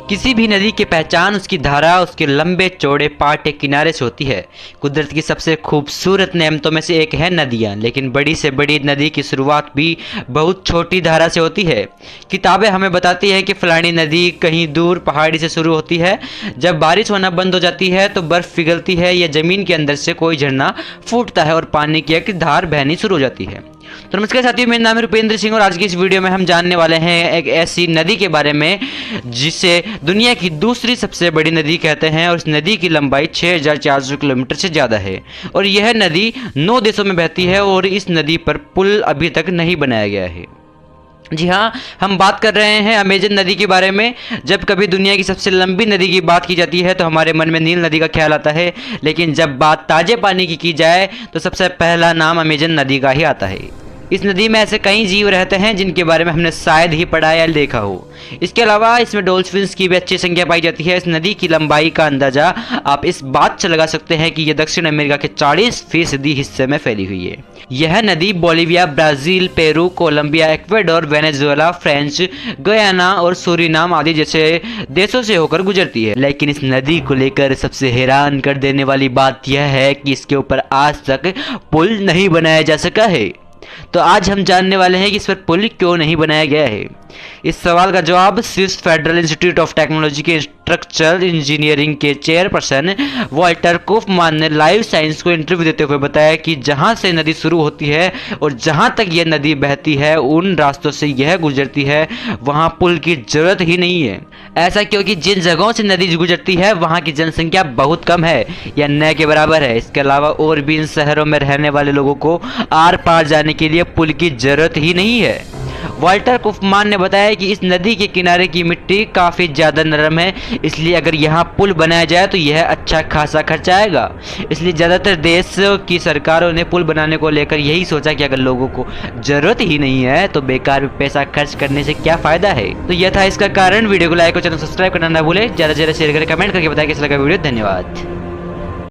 किसी भी नदी की पहचान उसकी धारा, उसके लंबे चौड़े पाट के किनारे से होती है। कुदरत की सबसे खूबसूरत नेमतों में से एक है नदियाँ, लेकिन बड़ी से बड़ी नदी की शुरुआत भी बहुत छोटी धारा से होती है। किताबें हमें बताती है कि फलानी नदी कहीं दूर पहाड़ी से शुरू होती है। जब बारिश होना बंद हो जाती है तो बर्फ़ पिघलती है या ज़मीन के अंदर से कोई झरना फूटता है और पानी की एक धार बहनी शुरू हो जाती है। तो नमस्कार साथियों, मेरा नाम है रुपेंद्र सिंह और आज की इस वीडियो में हम जानने वाले हैं एक ऐसी नदी के बारे में जिसे दुनिया की दूसरी सबसे बड़ी नदी कहते हैं और इस नदी की लंबाई 6400 किलोमीटर से ज़्यादा है और यह नदी 9 देशों में बहती है और इस नदी पर पुल अभी तक नहीं बनाया गया है। जी हाँ, हम बात कर रहे हैं अमेजन नदी के बारे में। जब कभी दुनिया की सबसे लंबी नदी की बात की जाती है तो हमारे मन में नील नदी का ख्याल आता है, लेकिन जब बात ताज़े पानी की जाए तो सबसे पहला नाम अमेजन नदी का ही आता है। इस नदी में ऐसे कई जीव रहते हैं जिनके बारे में हमने शायद ही पढ़ा या देखा हो। इसके अलावा इसमें डॉल्फिन्स की भी अच्छी संख्या पाई जाती है। इस नदी की लंबाई का अंदाजा आप इस बात से लगा सकते हैं कि यह दक्षिण अमेरिका के 40% हिस्से में फैली हुई है। यह नदी Bolivia, Brazil, Peru, Colombia, Ecuador, Venezuela, French Guiana और सूरीनाम आदि जैसे देशों से होकर गुजरती है। लेकिन इस नदी को लेकर सबसे हैरान कर देने वाली बात यह है कि इसके ऊपर आज तक पुल नहीं बनाया जा सका है। तो आज हम जानने वाले हैं कि इस पर पुल क्यों नहीं बनाया गया है। इस सवाल का जवाब Swiss federal institute of technology के स्ट्रक्चरल इंजीनियरिंग के चेयरपर्सन वॉल्टर कोफमान ने लाइव साइंस को इंटरव्यू देते हुए बताया कि जहां से नदी शुरू होती है और जहां तक यह नदी बहती है उन रास्तों से यह गुजरती है वहां पुल की जरूरत ही नहीं है। ऐसा क्योंकि जिन जगहों से नदी गुजरती है वहां की जनसंख्या बहुत कम है या न के बराबर है। इसके अलावा और भी इन शहरों में रहने वाले लोगों को आर पार जाने के लिए पुल की जरूरत ही नहीं है। वॉल्टर कोफमान ने बताया कि इस नदी के किनारे की मिट्टी काफ़ी ज़्यादा नरम है, इसलिए अगर यहाँ पुल बनाया जाए तो यह अच्छा खासा खर्च आएगा। इसलिए ज़्यादातर देश की सरकारों ने पुल बनाने को लेकर यही सोचा कि अगर लोगों को ज़रूरत ही नहीं है तो बेकार में पैसा खर्च करने से क्या फ़ायदा है। तो यह था इसका कारण। वीडियो को लाइक और चैनल सब्सक्राइब करना ना भूलें। ज़्यादा से ज़्यादा शेयर करें, कमेंट करके बताएं कैसा लगा वीडियो। धन्यवाद।